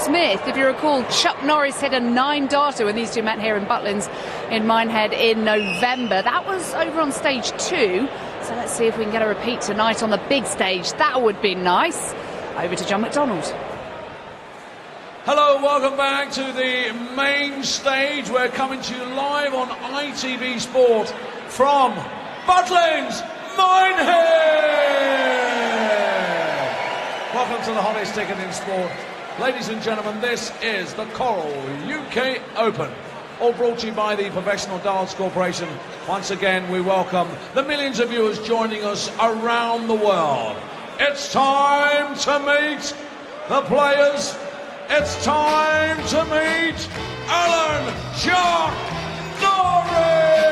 Smith. If you recall, Chuck Norris hit a 9-darter when these two met here in Butlins in Minehead in November. That was over on stage 2. So let's see if we can get a repeat tonight on the big stage. That would be nice. Over to John McDonald. Hello, welcome back to the main stage. We're coming to you live on ITV Sport from Butlins Minehead. Welcome to the hottest ticket in sport. Ladies and gentlemen, this is the Coral UK Open. All brought to you by the Professional Darts Corporation. Once again, we welcome the millions of viewers joining us around the world. It's time to meet the players. It's time to meet Alan Chuck Norris!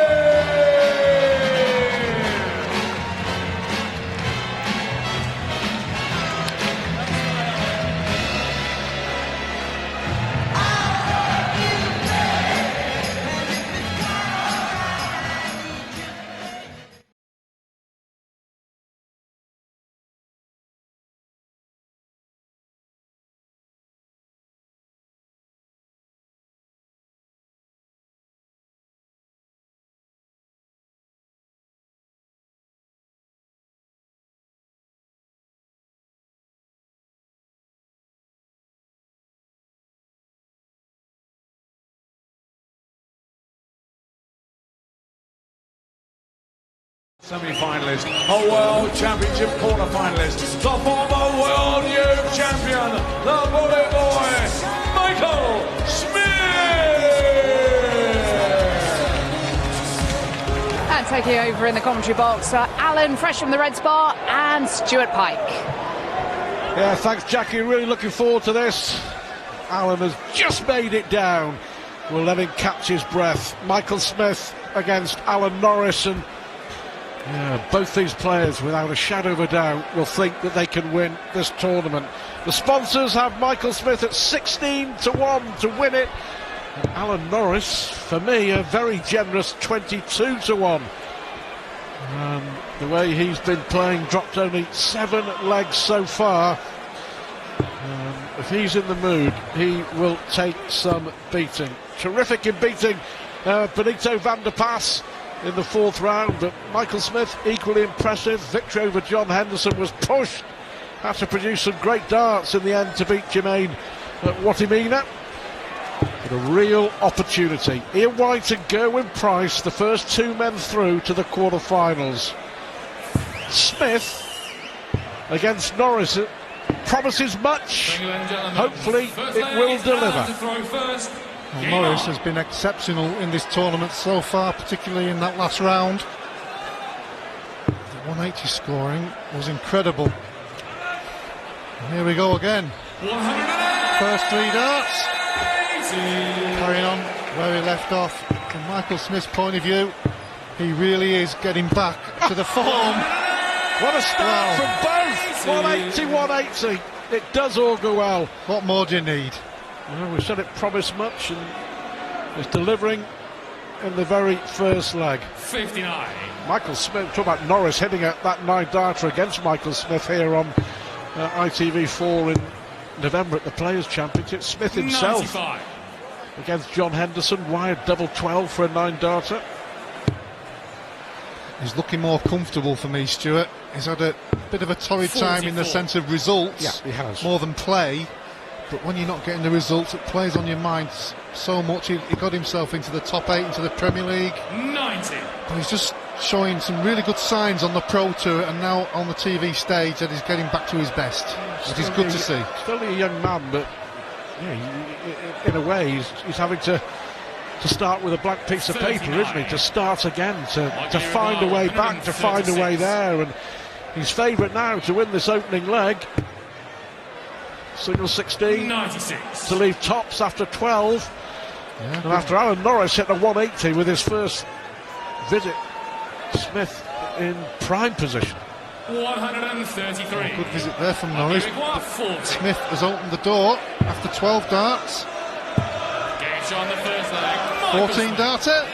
Semi-finalist, a World Championship quarter-finalist, the former World Youth Champion, the bullet boy, Michael Smith! And taking over in the commentary box, Alan, fresh from the Red Spa, and Stuart Pike. Yeah, thanks, Jackie. Really looking forward to this. Alan has just made it down. We'll let him catch his breath. Michael Smith against Alan Norris, and yeah, both these players, without a shadow of a doubt, will think that they can win this tournament. The sponsors have Michael Smith at 16-1 to win it. And Alan Norris, for me, a very generous 22-1. The way he's been playing, dropped only 7 legs so far. If he's in the mood, he will take some beating. Terrific in beating Benito van der Pas in the 4th round, but Michael Smith equally impressive. Victory over John Henderson, was pushed, had to produce some great darts in the end to beat Jermaine Watimena. But a real opportunity. Ian White and Gerwyn Price, the first 2 men through to the quarter-finals. Smith against Norris, it promises much. Hopefully it will deliver. Well, Norris has been exceptional in this tournament so far, particularly in that last round. The 180 scoring was incredible. And here we go again. First 3 darts. Carrying on where he left off. From Michael Smith's point of view, he really is getting back to the form. What a start from both! 180, 180. It does all go well. What more do you need? Well, we said it promised much, and it's delivering in the very first leg. 59. Michael Smith, talk about Norris hitting that 9-darter against Michael Smith here on ITV4 in November at the Players' Championship. Smith himself 95. Against John Henderson, wired double 12 for a 9-darter. He's looking more comfortable for me, Stuart. He's had a bit of a torrid 44. time in the sense of results. Yeah, he has. More than play. But when you're not getting the results, it plays on your mind so much. He got himself into the top 8 into the Premier League. 90. But he's just showing some really good signs on the Pro Tour and now on the TV stage that he's getting back to his best. Which is good to see. Still a young man, but yeah, in a way he's having to start with a blank piece of paper, isn't he? To start again, to find a way back, to find a way there. And he's favourite now to win this opening leg. Single 16 96. to leave tops after 12. Yeah, and after Alan Norris hit a 180 with his first visit, Smith in prime position. 133. good visit there from Norris. Smith has opened the door after 12 darts. Gauge on the first leg. 14 darter.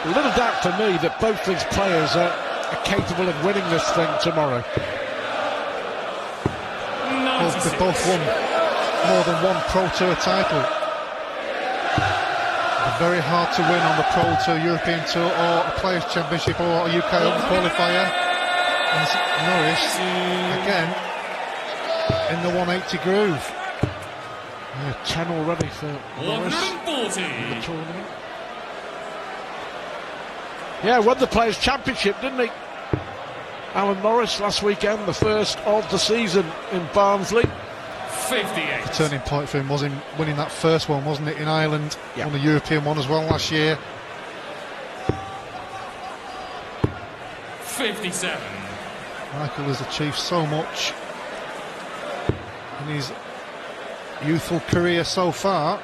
Little doubt for me that both these players are are capable of winning this thing tomorrow. Well, they've both won more than one Pro Tour title. They're very hard to win on the Pro Tour, European Tour, or a Players' Championship, or a UK Open qualifier. And Norris, again, in the 180 groove. 10 already for Norris 140 in the tournament. Yeah, won the Players' Championship, didn't he? Alan Norris last weekend, the first of the season in Barnsley. 58. The turning point for him was in winning that first one, wasn't it, in Ireland? Yeah. Won the European one as well last year. 57. Michael has achieved so much in his youthful career so far.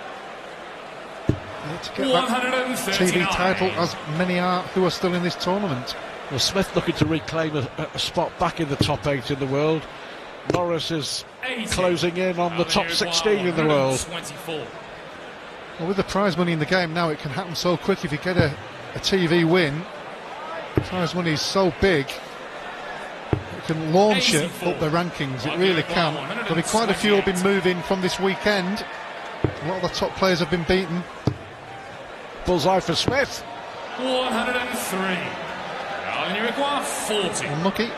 To get that TV title, as many are who are still in this tournament. Well, Smith looking to reclaim a spot back in the top 8 in the world. Norris is 80. closing in on the top 16 in the world. 24. Well, with the prize money in the game now, it can happen so quick. If you get a TV win, the prize money is so big, it can launch it 84. up the rankings. It really can. There'll be quite a few have been moving from this weekend. A lot of the top players have been beaten. Bullseye for Smith. 103. Alan Uruguay 40. Unlucky.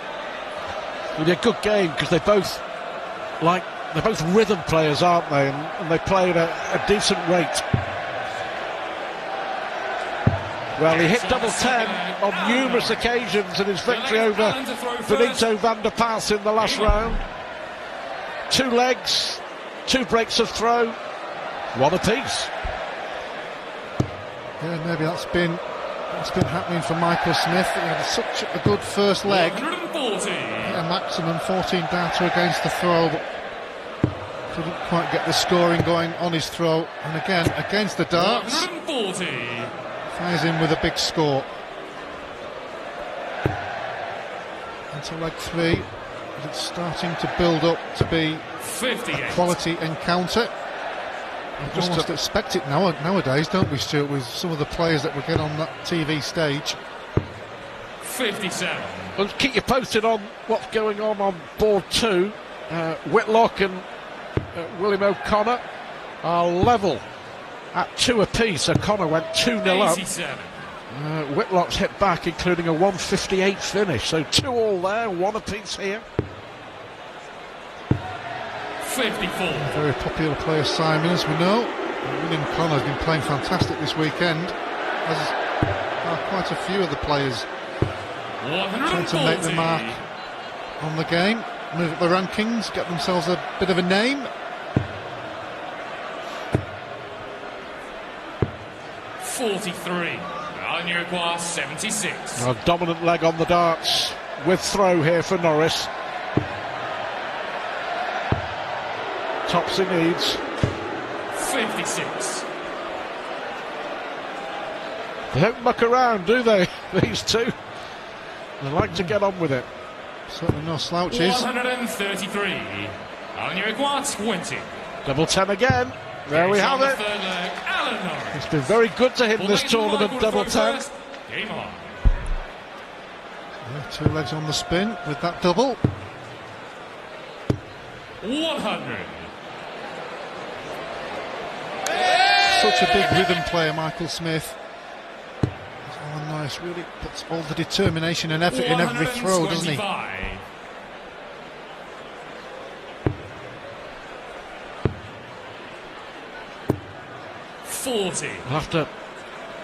It'll be a good game because they're both rhythm players, aren't they? And they play at a decent rate. Well, he hit double 10 on numerous occasions in his victory over Benito van der Pas in the last round. 2 legs, 2 breaks of throw, 1 apiece. Yeah, maybe that's been happening for Michael Smith. He had such a good first leg. 140. A maximum 14 data against the throw, but couldn't quite get the scoring going on his throw. And again, against the darts, 140. fires in with a big score. Into leg 3, it's starting to build up to be 58. a quality encounter. We almost expect it nowadays, don't we, Stuart, with some of the players that we get on that TV stage. 57. Well, keep you posted on what's going on board 2. Whitlock and William O'Connor are level at 2 apiece. O'Connor went 2-0 up. 87. Whitlock's hit back, including a 158 finish. So 2 all there, 1 apiece here. 54. Very popular player, Simon, as we know. William O'Connor has been playing fantastic this weekend, as are quite a few of the players trying to make the mark on the game, move up the rankings, get themselves a bit of a name. Alan Uruguay 76. A dominant leg on the darts with throw here for Norris. Tops he needs. 56. They don't muck around, do they, these two? They like to get on with it. Certainly no slouches. 133. Alan Uruguay 20. Double 10 again. There we have it. Third leg, Alan Norris. It's been very good to him this tournament, double 10. Game on. Yeah, 2 legs on the spin with that double. 100. Such a big rhythm player, Michael Smith. Alan Norris really puts all the determination and effort in every throw, doesn't he? 40. After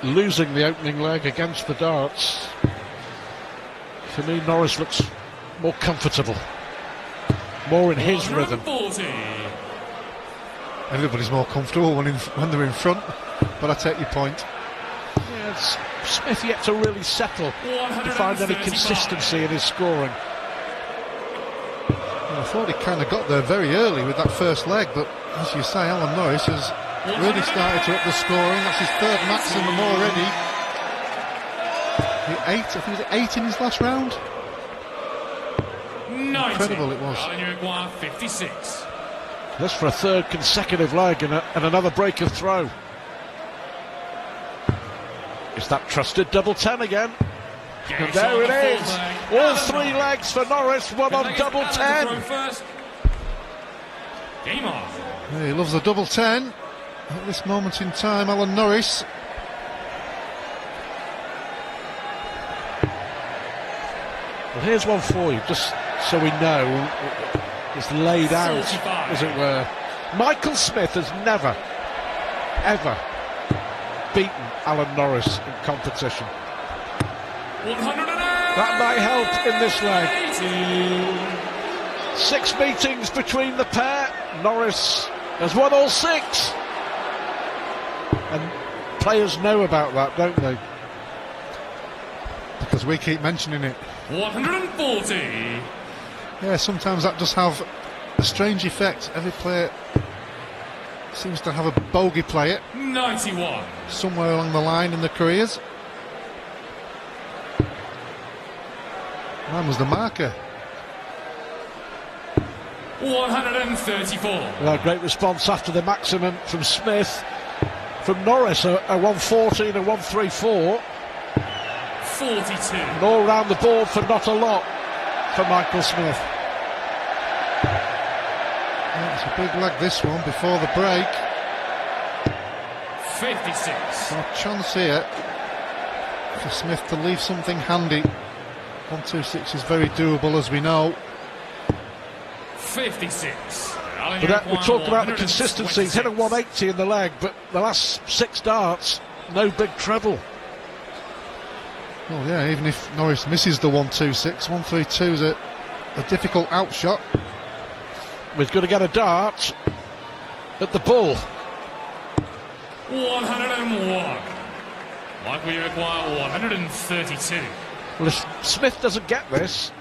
losing the opening leg against the darts, for me, Norris looks more comfortable, more in his rhythm. 40. Everybody's more comfortable when they're in front, but I take your point. Yeah, it's Smith yet to really settle to find any consistency in his scoring. Well, I thought he kind of got there very early with that first leg, but as you say, Alan Norris has really started to up the scoring. That's his 3rd maximum already. I think he was 8 in his last round. 90. Incredible it was. Alan Uruguay 56. This for a 3rd consecutive leg and another break of throw. Is that trusted double 10 again? And there it is. All three legs for Norris, one on double 10. Game on. Yeah, he loves the double 10. At this moment in time, Alan Norris. Well, here's one for you, just so we know. It's laid out, 45. as it were. Michael Smith has never, ever beaten Alan Norris in competition. 180. That might help in this leg. 6 meetings between the pair. Norris has won all 6. And players know about that, don't they? Because we keep mentioning it. 140. Yeah, sometimes that does have a strange effect. Every player seems to have a bogey player 91. somewhere along the line in their careers. Mine was the marker. 134. Well, great response after the maximum from Smith. From Norris, a 114, a 134. 42. And all round the board for not a lot for Michael Smith. Yeah, it's a big leg, this one, before the break. 56. A chance here for Smith to leave something handy. 126 is very doable, as we know. 56. But we talk about the consistency. He's hit a 180 in the leg, but the last 6 darts, no big treble. Well, yeah, even if Norris misses the 126, 132 is a difficult outshot. He's going to get a dart at the bull. 101. Likely you require 132. Well, if Smith doesn't get this,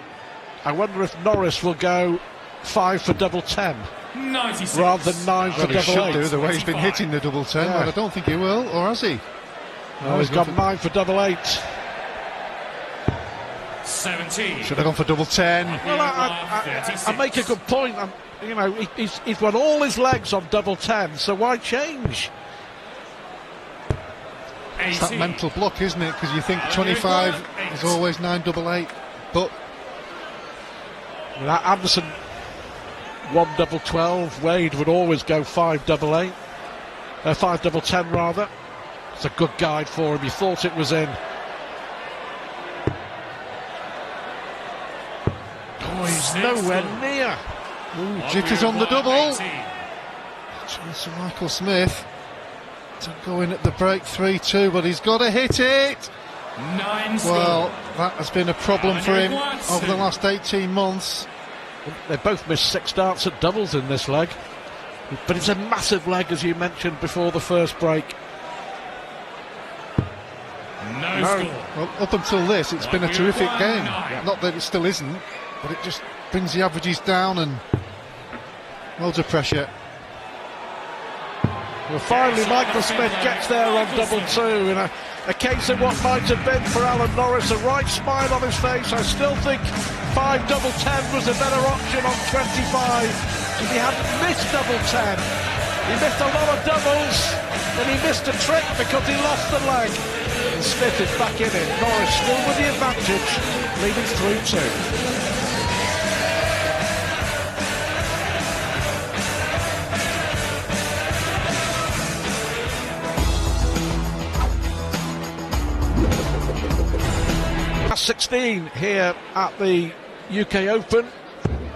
I wonder if Norris will go 5 for double 10 96. rather than 9 for Well, he double should 8. do, the way he's been hitting the double 10, Yeah. but I don't think he will, or has he? No, he's gone 9 for double 8. 17. Should have gone for double 10. Well, I make a good point. He's won all his legs on double 10, so why change? It's that mental block, isn't it? Because you think 25 is always 9 double 8, but That Anderson 1 double 12. Wade would always go 5 double 8, 5 double 10 rather. It's a good guide for him. He thought it was in. Oh, he's nowhere near. jitters on the double. Chance for Michael Smith to go in at the break 3-2, but he's got to hit it. 9 Well, that has been a problem for him over the last 18 months. They both missed 6 darts at doubles in this leg, but it's a massive leg, as you mentioned before the first break. No score. Well, up until this, it's been a terrific game. Not that it still isn't, but it just brings the averages down and loads of pressure. Well, finally, Michael Smith gets there on double 2 in a case of what might have been for Alan Norris. A right smile on his face. I still think 5 double 10 was a better option on 25 if he hadn't missed double 10. He missed a lot of doubles and he missed a trick because he lost the leg. And Smith is back in it. Norris still with the advantage, leading 3-2. Last 16 here at the UK Open.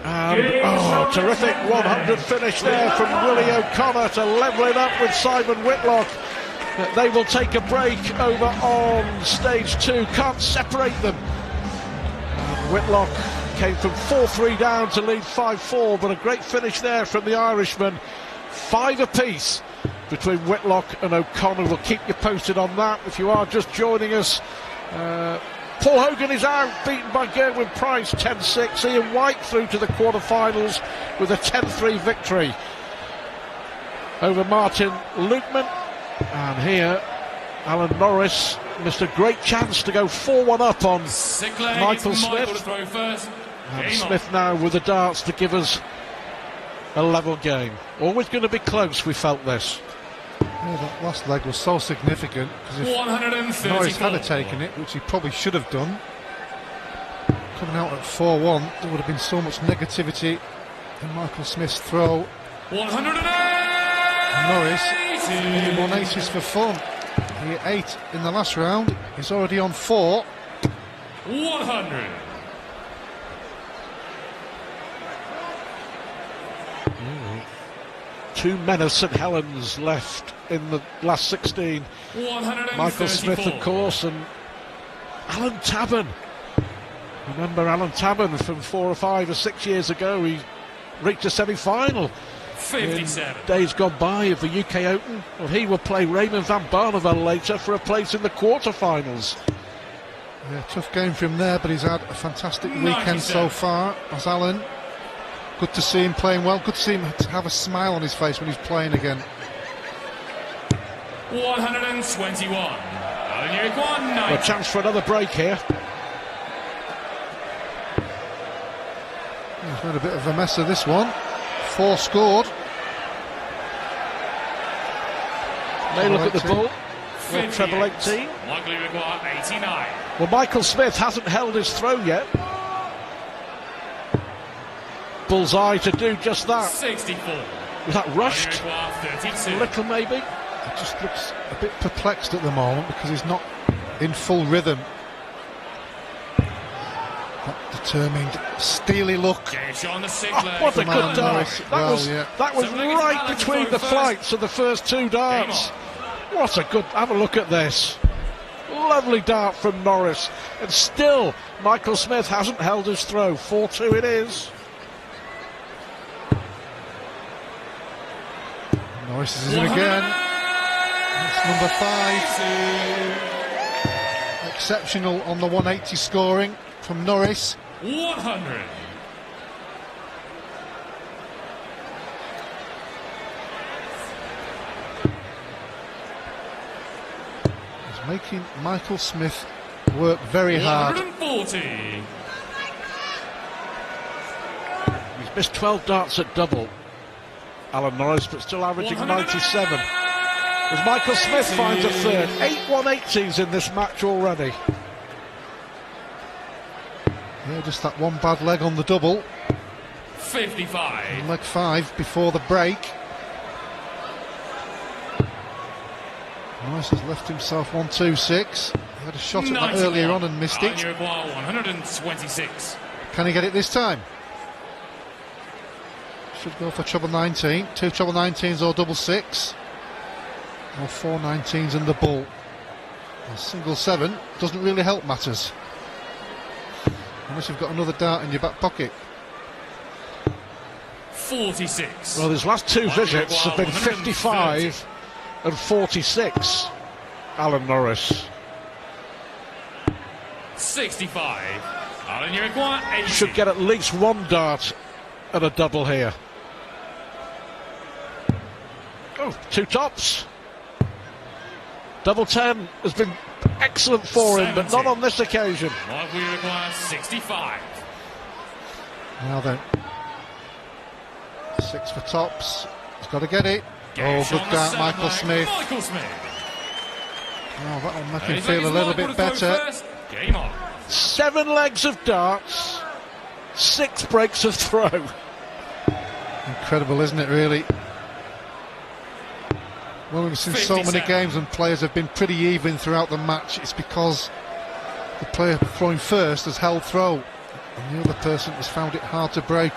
And, terrific 100 finish there from Willie O'Connor to level it up with Simon Whitlock. They will take a break over on stage 2. Can't separate them. Whitlock came from 4-3 down to lead 5-4, but a great finish there from the Irishman. 5 apiece between Whitlock and O'Connor. We'll keep you posted on that if you are just joining us. Paul Hogan is out, beaten by Gerwin Price 10-6. Ian White through to the quarterfinals with a 10-3 victory over Martin Lukeman. And here, Alan Norris missed a great chance to go 4-1 up on Michael Smith. And Smith now with the darts to give us a level game. Always going to be close, we felt this. Yeah, that last leg was so significant because if Norris had taken it, which he probably should have done, Coming out at 4-1, there would have been so much negativity in Michael Smith's throw. 180. Norris hitting 180s for fun. He hit 8 in the last round. He's already on 4. 100. Two men of St Helens left in the last 16. 134. Michael Smith, of course, and Alan Tabern. Remember Alan Tabern from 4 or 5 or 6 years ago? He reached a semi-final 57. in days gone by of the UK Open. Well, he will play Raymond van Barneveld later for a place in the quarterfinals. Yeah, tough game for him there, but he's had a fantastic weekend so far, as Alan. Good to see him playing well. Good to see him to have a smile on his face when he's playing again. 121. A chance for another break here. He's made a bit of a mess of this one. 4 scored. May look at the ball. Well, treble 18. Likely require 89. Well, Michael Smith hasn't held his throw yet. Bullseye to do just that. 64. Was that rushed? Require 32. A little maybe. He just looks a bit perplexed at the moment because he's not in full rhythm. That determined, steely look. Gage on the Oh, Sigler. what a Come good on, dart. Norris. That Well, was, yeah. that was So we're gonna right get between Alex the first. flights of the first 2 darts. What a good... Have a look at this. Lovely dart from Norris. And still, Michael Smith hasn't held his throw. 4-2 it is. Norris is in again. That's number 5. Exceptional on the 180 scoring from Norris. 100. He's making Michael Smith work very hard. 140. He's missed 12 darts at double, Alan Norris, but still averaging 97. As Michael Smith finds a third. 8 180s in this match already. Yeah, just that one bad leg on the double. 55. Leg 5 before the break. Norris has left himself 1-2-6. He had a shot at that earlier on and missed it. Require 126. Can he get it this time? Should go for treble 19. 2 treble 19s or double 6. Or 4 19s in the ball. A single 7 doesn't really help matters. Unless you've got another dart in your back pocket. 46. Well, his last 2 visits have been 55 and 46, Alan Norris. 65. Alan, you require 80. Should get at least 1 dart and a double here. Oh, 2 tops. Double 10 has been excellent for him, but not on this occasion. What we require 65. Now then. 6 for tops. He's got to get it. Oh, good dart, Michael Smith. Michael Smith. Oh, that'll make him feel a little bit better. Game on. 7 legs of darts, 6 breaks of throw. Incredible, isn't it, really? Well, we've seen so many 57. games and players have been pretty even throughout the match. It's because the player throwing first has held throw and the other person has found it hard to break.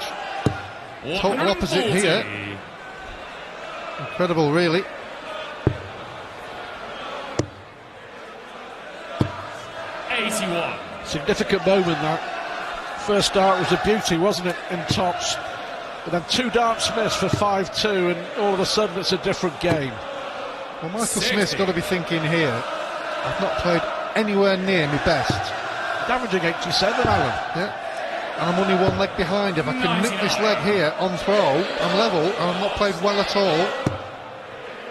Total opposite 140. here. Incredible, really. Significant moment that. First dart was a beauty, wasn't it, in tops? But then 2 darts missed for 5-2, and all of a sudden it's a different game. Well, Michael Smith's got to be thinking here, I've not played anywhere near my best. Averaging 87, Alan. Yeah. And I'm only 1 leg behind. If I can nick this leg here on throw, I'm level, and I've not played well at all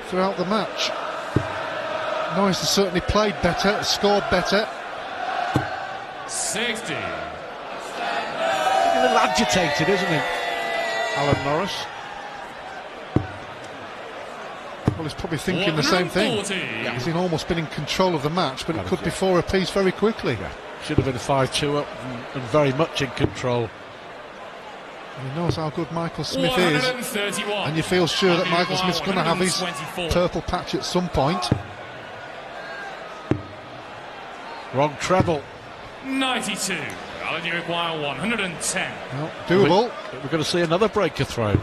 throughout the match. Norris has certainly played better, scored better. 60. A little agitated, isn't he, Alan Norris? Well, he's probably thinking the same thing. 140. He's almost been in control of the match, but it could be 4 apiece very quickly. Yeah. Should have been 5-2 up and very much in control. He knows how good Michael Smith is, and you feel sure that Michael Smith's going to have his purple patch at some point. Wrong treble. 92. Alan, you require 110. Well, doable. We're going to see another breaker throw.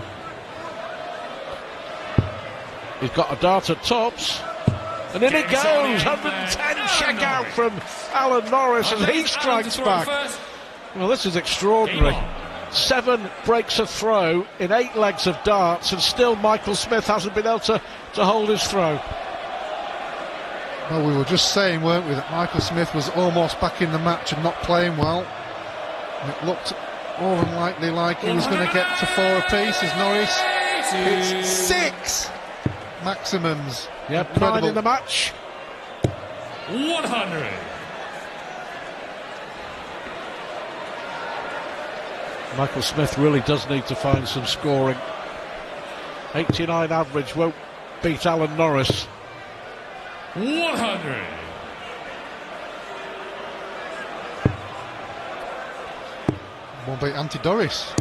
He's got a dart at tops. And in it goes, 110 check out from Alan Norris as he strikes back. Well, this is extraordinary. 7 breaks a throw in 8 legs of darts, and still Michael Smith hasn't been able to hold his throw. Well, we were just saying, weren't we, that Michael Smith was almost back in the match and not playing well. And it looked more than likely like he was going to get to 4 apiece as Norris hits 6 maximums. Yep, incredible. 9 in the match. 100. Michael Smith really does need to find some scoring. 89 average won't beat Alan Norris. 100. Won't beat Anti-Doris.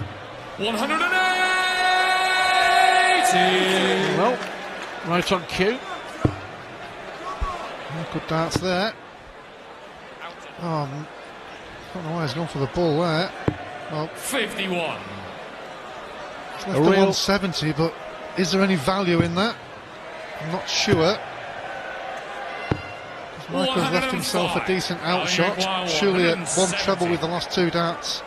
180. Well, right on cue. Good darts there. Oh, I don't know why he's gone for the ball there. Well, 51. it's left the 170, but is there any value in that? I'm not sure. Michael's left himself a decent outshot. Surely at 1 treble with the last 2 darts.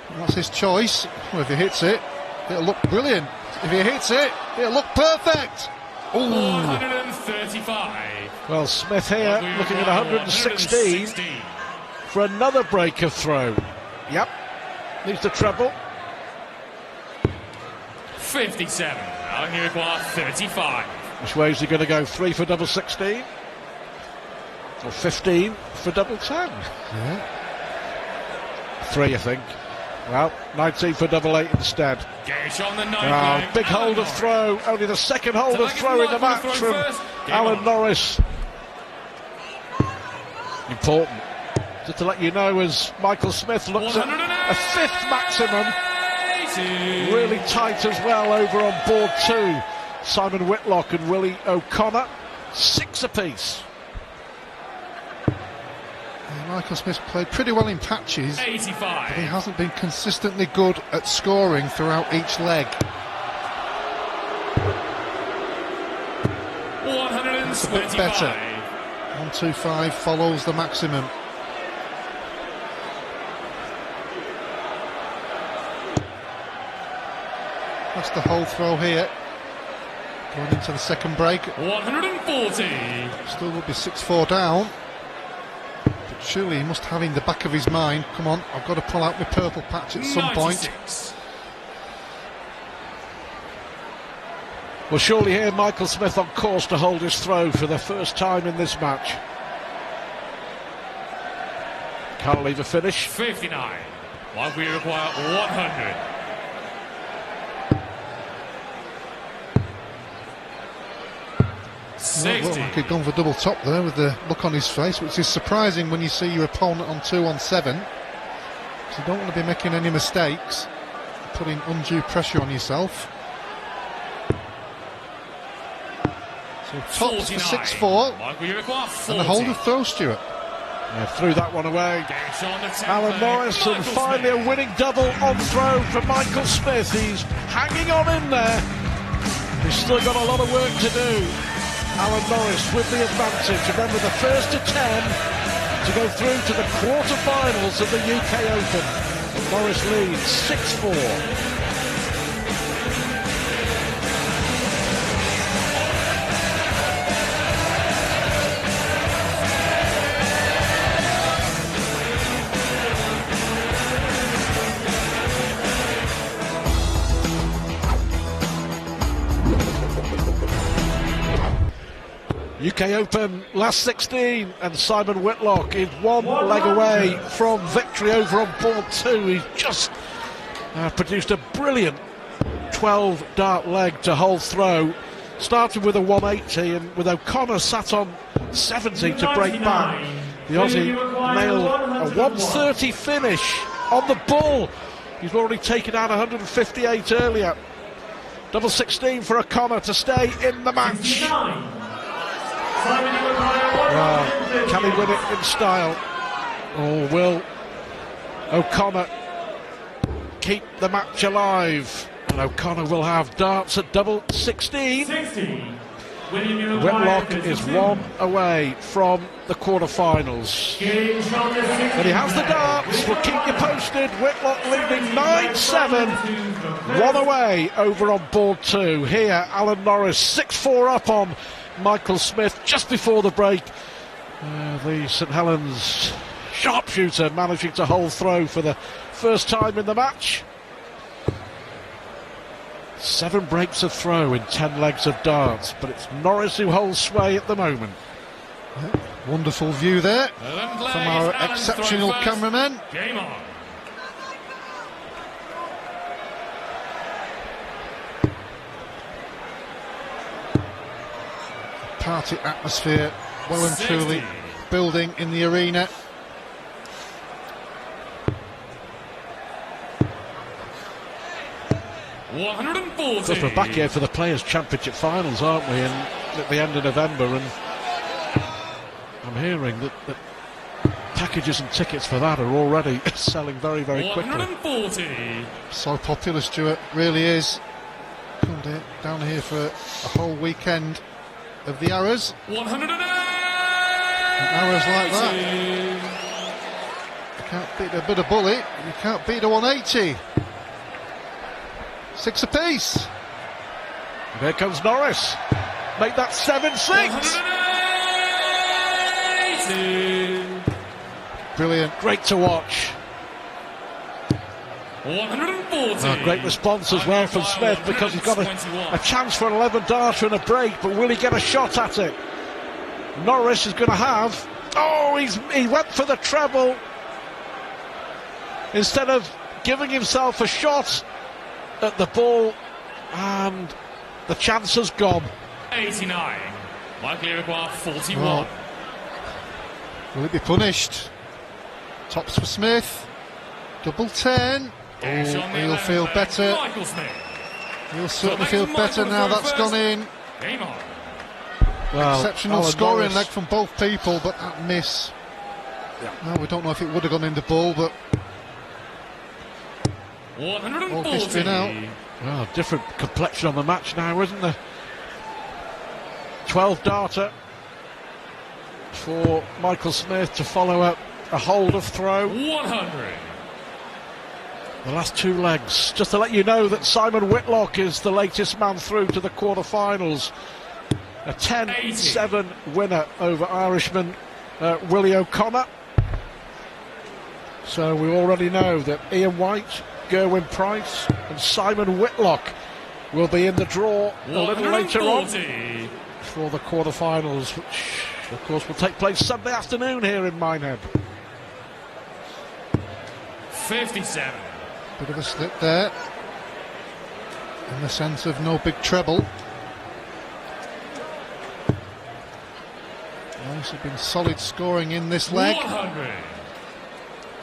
And that's his choice. Well, if he hits it, it'll look brilliant. If he hits it, it'll look perfect. Ooh. 135. Well, Smith here looking at 116 for another breaker throw. Yep, needs the treble. 57. Alan, you require 35. Which way is he going to go? 3 for double 16? Or 15 for double 10? Yeah. 3, I think. Well, 19 for double 8 instead. Gage on the 9. Big hold of throw. Only the second hold of throw in the match from Alan Norris. Important. Just to let you know, as Michael Smith looks at a 5th maximum. Really tight as well over on board 2. Simon Whitlock and Willie O'Connor. 6 apiece. Michael Smith's played pretty well in patches, 85. but he hasn't been consistently good at scoring throughout each leg. 125. A bit better. 125 follows the maximum. That's the whole throw here. Going into the second break. 140. Still will be 6-4 down. Surely he must have in the back of his mind, come on, I've got to pull out my purple patch at some 96. point. Well, surely here Michael Smith on course to hold his throw for the first time in this match. Can't leave a finish. 59. While we require 100. Well, like he'd gone for double top there with the look on his face, which is surprising when you see your opponent on 2 on 7. So you don't want to be making any mistakes, putting undue pressure on yourself. So tops for 6-4, and the hold of throw, Stuart. Yeah, threw that one away. Alan Norris, and finally a winning double on throw for Michael Smith. He's hanging on in there. He's still got a lot of work to do. Alan Norris with the advantage. Remember, the first to 10 to go through to the quarter-finals of the UK Open. And Norris leads 6-4. UK Open last 16, and Simon Whitlock is one leg away from victory over on board 2. He's just produced a brilliant 12 dart leg to hold throw. Started with a 180, and with O'Connor sat on 70 to break back. The Aussie nailed a 130 finish on the ball. He's already taken out 158 earlier. Double 16 for O'Connor to stay in the match. Well, can he win it in style? Or will O'Connor keep the match alive? And O'Connor will have darts at double 16. Whitlock is one away from the quarterfinals. And he has the darts. We'll keep you posted. Whitlock leading 9-7. One away over on board 2. Here, Alan Norris 6-4 up on Michael Smith just before the break. The St Helens sharpshooter managing to hold throw for the first time in the match. 7 breaks of throw in 10 legs of darts, but it's Norris who holds sway at the moment. Wonderful view there from our exceptional cameraman. Game on. Party atmosphere well and truly building in the arena. Of course, we're back here for the Players' Championship finals, aren't we? And at the end of November, and I'm hearing that packages and tickets for that are already selling very, very quickly. 140. So popular, Stuart, really is. Come down here for a whole weekend of the arrows. 180. Arrows like that. You can't beat a bit of bullet. You can't beat a 180. 6 apiece. And here comes Norris. Make that 7-6. Brilliant. Great to watch. 140. Great response as well from Smith, because he's got a chance for an 11-darter and a break, but will he get a shot at it? Norris is going to have... Oh, he went for the treble instead of giving himself a shot at the ball, and the chance has gone. 89. Likely require 41. Oh. Will it be punished? Tops for Smith. Double 10. Oh, he'll feel better. He'll certainly feel better now that's gone in. Game on. Well, exceptional Alan scoring Norris. leg from both people, but that miss. Yeah. No, we don't know if it would have gone in the ball, but 140. all history now. Well, different complexion on the match now, isn't there? 12-darter for Michael Smith to follow up a hold of throw. 100. The last 2 legs. Just to let you know that Simon Whitlock is the latest man through to the quarterfinals. A 10-7 winner over Irishman Willie O'Connor. So we already know that Ian White, Gerwyn Price and Simon Whitlock will be in the draw a little later on for the quarterfinals, which of course will take place Sunday afternoon here in Minehead. 57. Bit of a slip there, in the sense of no big treble. Nice, have been solid scoring in this leg. 100.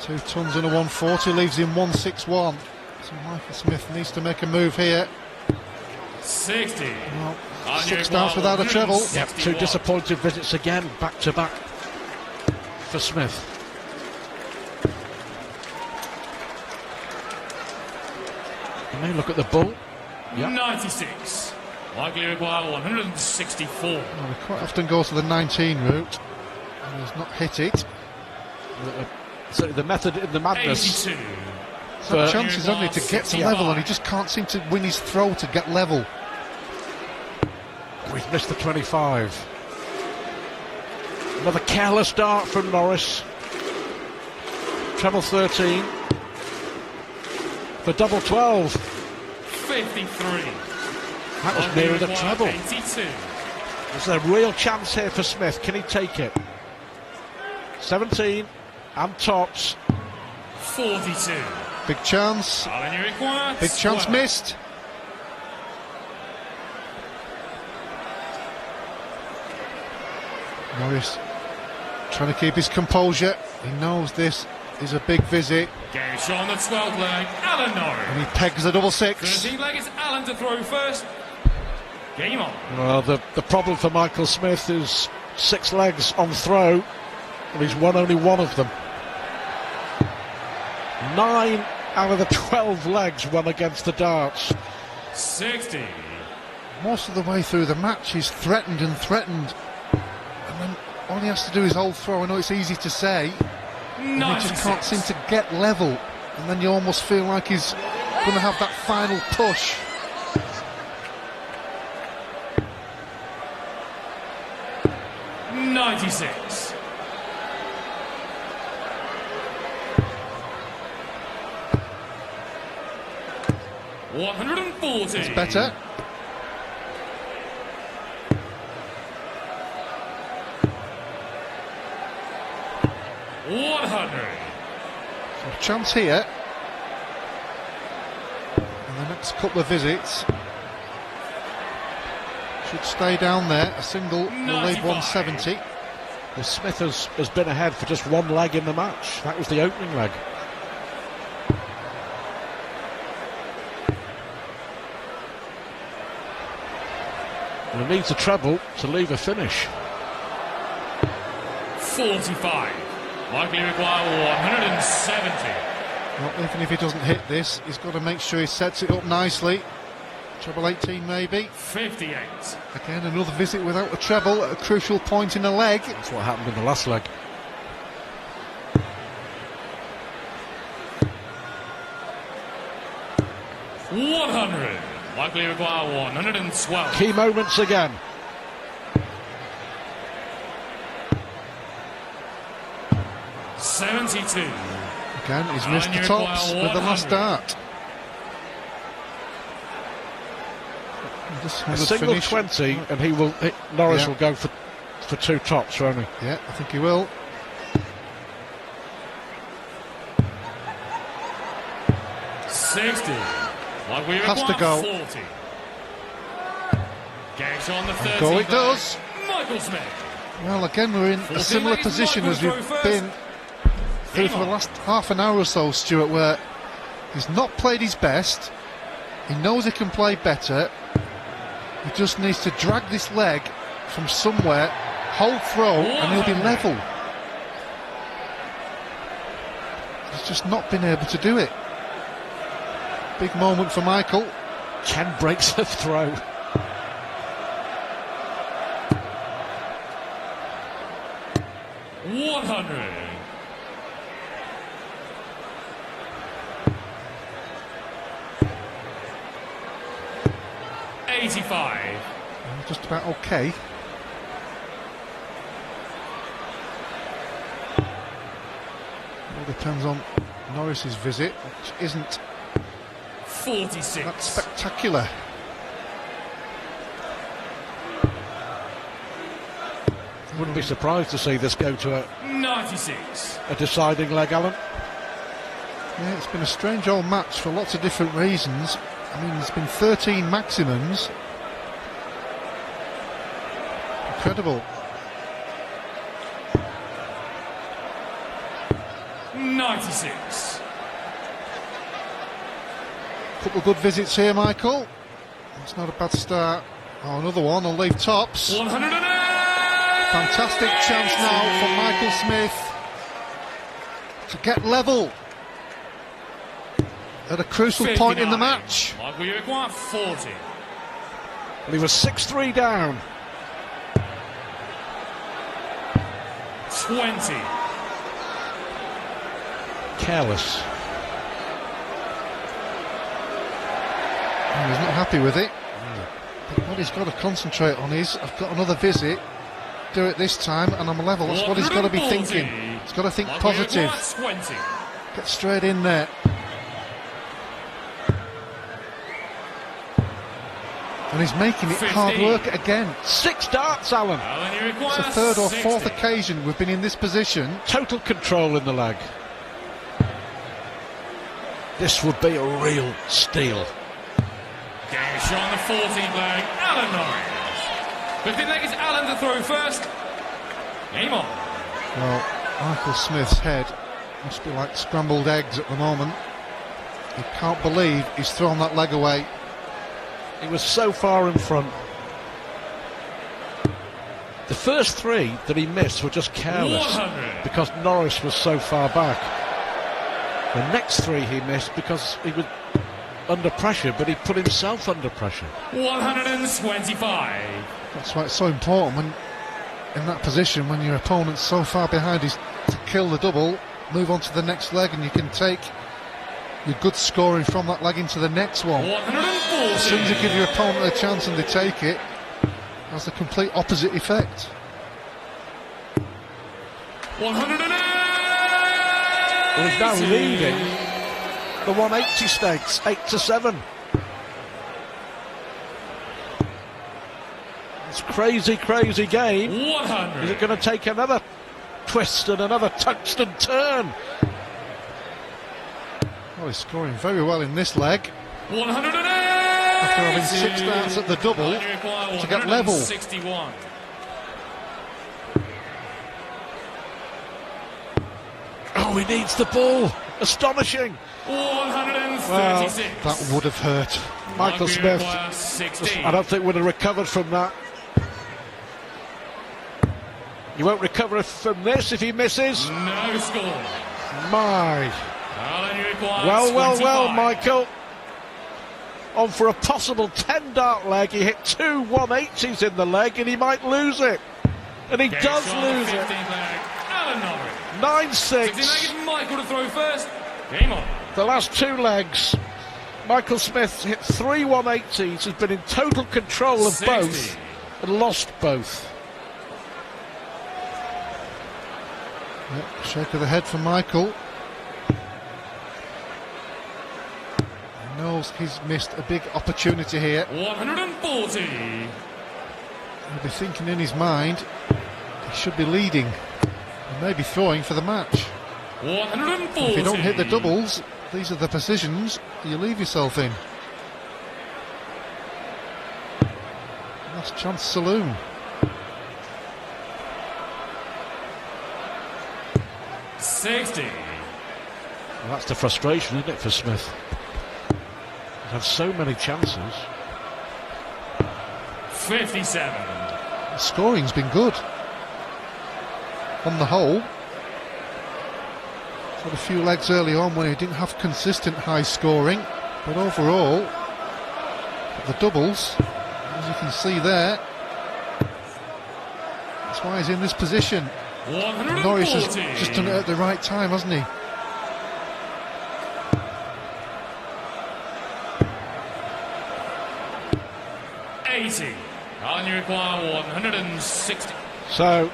2 tons and a 140 leaves him 161. So Michael Smith needs to make a move here. 60. Well, 6 darts without a treble. Yep, 2 disappointed visits again, back to back for Smith. You may look at the bull. Yep. 96. Likely require 164. Well, he quite often goes to the 19 route and has not hit it. So the method in the madness. 82. Had chances only to get to level, and he just can't seem to win his throw to get level. Oh, he's missed the 25. Another careless dart from Norris. Treble 13 for double 12. 53. That was nearer the treble. 82. There's a real chance here for Smith. Can he take it? 17 and tops. 42. Big chance. Big chance 12. missed. Norris Trying to keep his composure. He knows this is a big visit. Gauge on the 12th leg, Alan Norris. And he pegs the double six. 13 leg is Alan to throw first. Game on. Well, the problem for Michael Smith is 6 legs on throw, and he's won only one of them. 9 out of the 12 legs won against the darts. 60. Most of the way through the match, he's threatened and threatened. And then all he has to do is hold throw. I know it's easy to say. And he just can't seem to get level. And then you almost feel like he's going to have that final push. .96. .140. It's better. .100. So chance here. And the next couple of visits should stay down there. A single will leave 170. Well, Smith has been ahead for just 1 leg in the match. That was the opening leg. And he needs a treble to leave a finish. 45. Likely require 170. Well, even if he doesn't hit this, he's got to make sure he sets it up nicely. Treble 18 maybe. 58. Again, another visit without a treble at a crucial point in the leg. That's what happened in the last leg. .100. Likely require 112. Key moments again. .72. Again, he's missed the tops with the last dart. A single finish. 20, and he will. Norris will go for 2 tops, won't he? Yeah, I think he will. .60. Like we Has to go. 40. Gauge on the 30. Go it does. Michael Smith. Well, again, we're in a similar position as we've been through for the last half an hour or so, Stuart, where he's not played his best. He knows he can play better. He just needs to drag this leg from somewhere, hold throw, and he'll be level. He's just not been able to do it. Big moment for Michael. 10 breaks of throw. .100. .85. Just about okay. All depends on Norris's visit, which isn't 46. that spectacular. Wouldn't be surprised to see this go to 96. a deciding leg, Alan. Yeah, it's been a strange old match for lots of different reasons. I mean, there's been 13 maximums. Incredible. 96. Couple of good visits here, Michael. It's not a bad start. Oh, another one. I'll leave tops. 108. Fantastic chance now for Michael Smith to get level at a crucial 59. point in the match. Like we require 40. Well, he was 6-3 down. 20. Careless. And he's not happy with it. But what he's got to concentrate on is, I've got another visit, do it this time and I'm level. That's what he's got to be thinking. He's got to think Like positive. 20. Get straight in there. And he's making it 15. hard work again. 6 darts, Alan. It's the third or fourth occasion we've been in this position. Total control in the leg. This would be a real steal. Gauge on the 14th leg, Alan Norris. 15th leg is Alan to throw first. Game on. Well, Michael Smith's head must be like scrambled eggs at the moment. He can't believe he's thrown that leg away. He was so far in front. The first three that he missed were just careless 100. because Norris was so far back. The next three he missed because he was under pressure, but he put himself under pressure. 125. That's why it's so important when in that position, when your opponent's so far behind, is to kill the double, move on to the next leg, and you can take your good scoring from that leg into the next one. 140. As soon as you give your opponent a chance and they take it, it has the complete opposite effect. 180. Well, he's now leading the 180 stakes, 8-7. It's crazy, crazy game. 100. Is it going to take another twist and another tungsten turn? Well, he's scoring very well in this leg. 180. After having 6 starts at the double to get level. 61. Oh, he needs the ball. Astonishing. 136. That would have hurt. Michael Smith, 16. I don't think would have recovered from that. He won't recover from this if he misses. No score. My. Well, Well, Michael. On for a possible 10-dart leg. He hit 2 180s in the leg and he might lose it. And he does lose it. 9-6. Michael to throw first. Game on. The last 2 legs. Michael Smith hit 3 180s, has been in total control of 60. both and lost both. Yep, shake of the head for Michael. He knows he's missed a big opportunity here. 140. He'll be thinking in his mind he should be leading and maybe throwing for the match. 140. If you don't hit the doubles, these are the positions you leave yourself in. Last chance saloon. $60. Well, that's the frustration, isn't it, for Smith? He's had so many chances. 57. The scoring's been good. On the whole, had a few legs early on when he didn't have consistent high scoring, but overall, the doubles, as you can see there, that's why he's in this position. 140. Norris has just done it at the right time, hasn't he? $80. And you require 160. So,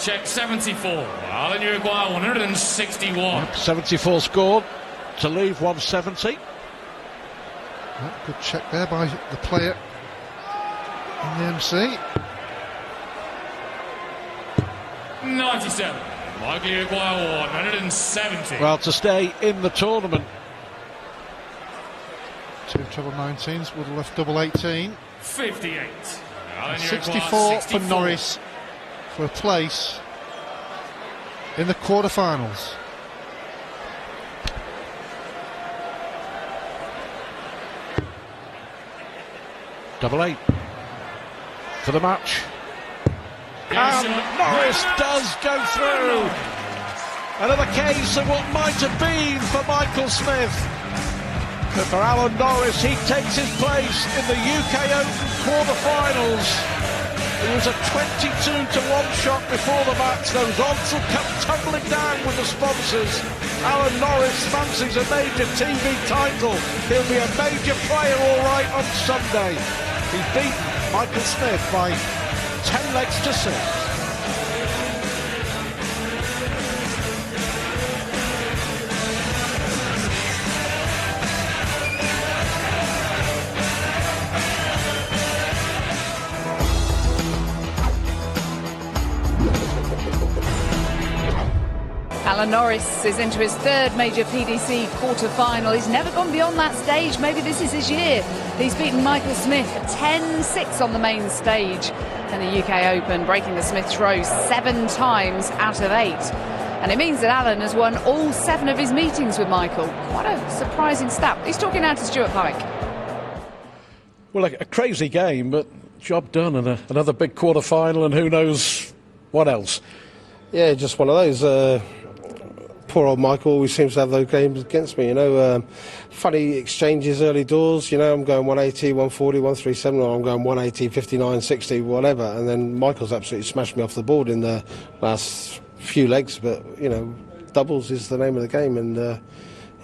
Check 74. And you require 161. 74 scored to leave 170. Yep, good check there by the player in the MC. 97. Michael, you require 170. Well, to stay in the tournament. 2 treble 19s would have left double 18. 58. And you 64 require for Norris for a place in the quarterfinals. Double 8 for the match. And Norris does go through. Another case of what might have been for Michael Smith. But for Alan Norris, he takes his place in the UK Open quarterfinals. It was a 22-1 shot before the match. Those odds will come tumbling down with the sponsors. Alan Norris fancies a major TV title. He'll be a major player all right on Sunday. He beat Michael Smith by 10 legs to 6. Alan Norris is into his 3rd major PDC quarter-final. He's never gone beyond that stage. Maybe this is his year. He's beaten Michael Smith 10-6 on the main stage. in the UK Open, breaking the Smith throw 7 times out of 8. And it means that Alan has won all 7 of his meetings with Michael. What a surprising stat. He's talking now to Stuart Pike. Well, a crazy game, but job done, and another big quarter-final, and who knows what else. Yeah, just one of those. Poor old Michael always seems to have those games against me, you know. Funny exchanges early doors, you know, I'm going 180, 140, 137, or I'm going 180, 59, 60, whatever. And then Michael's absolutely smashed me off the board in the last few legs, but, you know, doubles is the name of the game, and,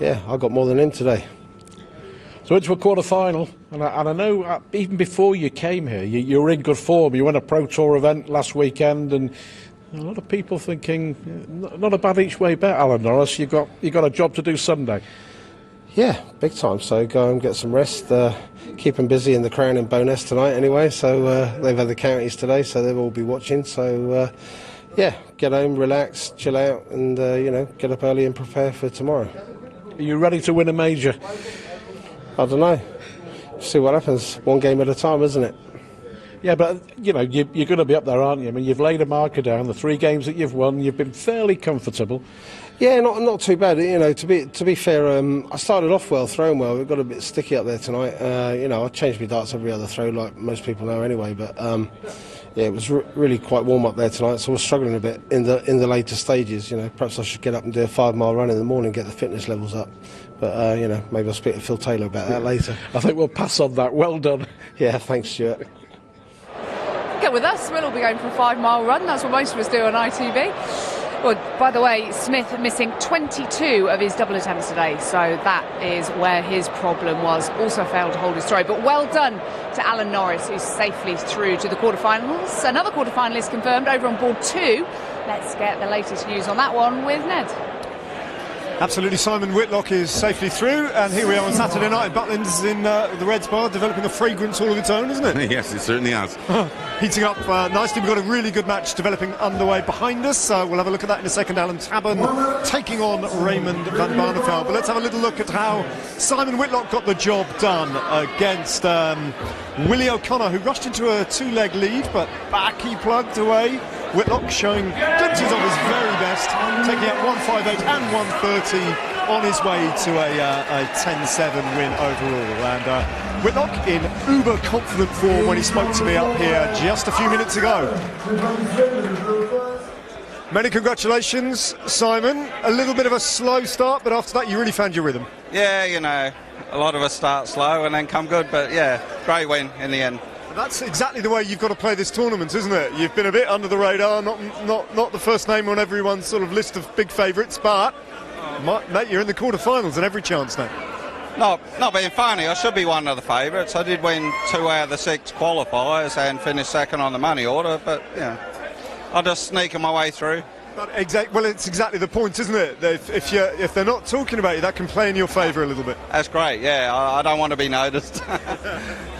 yeah, I got more than him today. So into a quarter-final, and I know even before you came here, you were in good form. You won a Pro Tour event last weekend, and a lot of people thinking, not a bad each way bet, Alan Norris. You got a job to do Sunday. Yeah, big time. So go and get some rest. Keep them busy in the Crown and Bowness tonight anyway. So they've had the counties today, so they'll all be watching. So yeah, get home, relax, chill out, and you know, get up early and prepare for tomorrow. Are you ready to win a major? I don't know. See what happens. One game at a time, isn't it? Yeah, but you know, you're going to be up there, aren't you? I mean, you've laid a marker down. The 3 games that you've won, you've been fairly comfortable. Yeah, not too bad. You know, to be fair, I started off well, throwing well. It got a bit sticky up there tonight. You know, I changed my darts every other throw, like most people know anyway. But yeah, it was really quite warm up there tonight, so I was struggling a bit in the later stages. You know, perhaps I should get up and do a 5-mile run in the morning, get the fitness levels up. But you know, maybe I'll speak to Phil Taylor about that later. I think we'll pass on that. Well done. Yeah, thanks, Stuart. Get with us, we'll all be going for a 5-mile run. That's what most of us do on ITV. Well, by the way, Smith missing 22 of his double attempts today, so that is where his problem was. Also failed to hold his throw, but well done to Alan Norris, who's safely through to the quarterfinals. Another quarterfinalist confirmed over on board 2. Let's get the latest news on that one with Ned. Absolutely, Simon Whitlock is safely through, and here we are on Saturday night at Butlins in the Reds Bar, developing a fragrance all of its own, isn't it? Yes, it certainly has. Heating up nicely. We've got a really good match developing underway behind us. We'll have a look at that in a second. Alan Tabern taking on Raymond van Barneveld. But let's have a little look at how Simon Whitlock got the job done against Willie O'Connor, who rushed into a 2-leg lead, but back he plugged away. Whitlock showing glimpses of his very best, taking out 158 and 130 on his way to a 10-7 win overall. And Whitlock in uber confident form when he spoke to me up here just a few minutes ago. Many congratulations, Simon. A little bit of a slow start, but after that you really found your rhythm. Yeah, you know, a lot of us start slow and then come good, but yeah, great win in the end. That's exactly the way you've got to play this tournament, isn't it? You've been a bit under the radar, not the first name on everyone's sort of list of big favourites, but mate, you're in the quarterfinals and every chance now. Not being funny, I should be one of the favourites. I did win 2 out of the 6 qualifiers and finished second on the money order, but yeah, I'm just sneaking my way through. Well, it's exactly the point, isn't it? If they're not talking about you, that can play in your favour a little bit. That's great, yeah. I don't want to be noticed.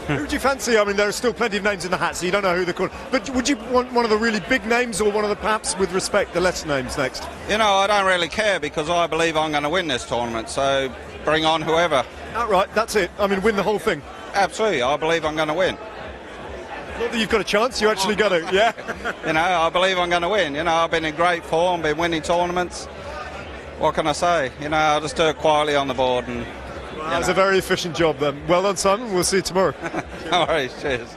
Who would you fancy? I mean, there are still plenty of names in the hat, so you don't know who they're called. But would you want one of the really big names or one of the, perhaps, with respect, the lesser names next? You know, I don't really care because I believe I'm going to win this tournament, so bring on whoever. Outright, that's it. I mean, win the whole thing. Absolutely, I believe I'm going to win. Not that you've got a chance, you actually got to, yeah? You know, I believe I'm going to win. You know, I've been in great form, been winning tournaments. What can I say? You know, I'll just do it quietly on the board. And that was a very efficient job then. Well done, Simon. We'll see you tomorrow. No worries, cheers.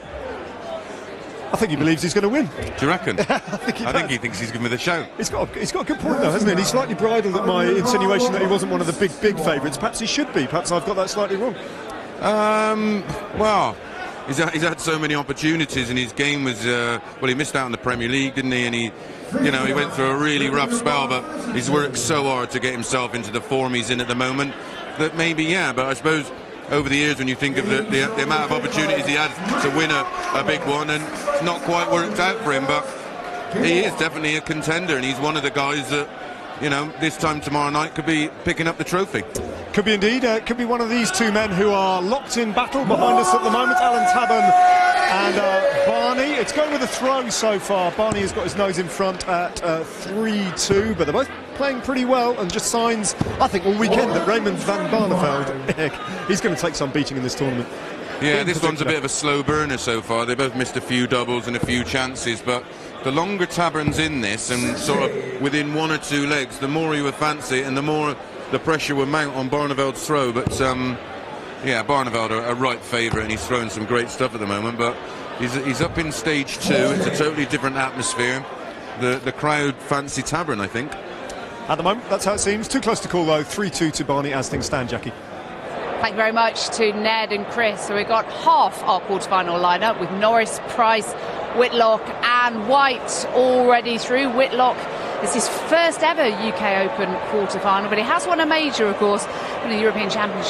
I think he believes he's going to win. Do you reckon? I think he thinks he's good with a show. He's got a good point though, hasn't he? He's slightly bridled at my insinuation that he wasn't one of the big favourites. Perhaps he should be. Perhaps I've got that slightly wrong. Well, he's had so many opportunities, and his game was he missed out on the Premier League, didn't he? And he went through a really rough spell, but he's worked so hard to get himself into the form he's in at the moment that maybe, yeah, but I suppose over the years when you think of the amount of opportunities he had to win a big one, and it's not quite worked out for him, but he is definitely a contender, and he's one of the guys that, you know, this time tomorrow night could be picking up the trophy. Could be indeed. Could be one of these two men who are locked in battle behind us at the moment, Alan Tabern and Barney. It's going with a throw so far. Barney has got his nose in front at 3-2, but they're both playing pretty well, and just signs, I think, all weekend that Raymond van Barneveld, he's going to take some beating in this tournament. Yeah, this one's a bit of a slow burner so far. They both missed a few doubles and a few chances, but the longer Tabern's in this and sort of within one or two legs, the more he would fancy it and the more the pressure would mount on Barneveld's throw. But yeah, Barneveld a right favourite, and he's throwing some great stuff at the moment, but he's up in stage 2. It's a totally different atmosphere. The crowd fancy Tabern, I think. At the moment, that's how it seems. Too close to call, though. 3-2 to Barney as things stand, Jackie. Thank you very much to Ned and Chris. So we've got half our quarter-final lineup with Norris, Price, Whitlock and White already through. Whitlock is his first ever UK Open quarter-final, but he has won a major, of course, in the European Championship.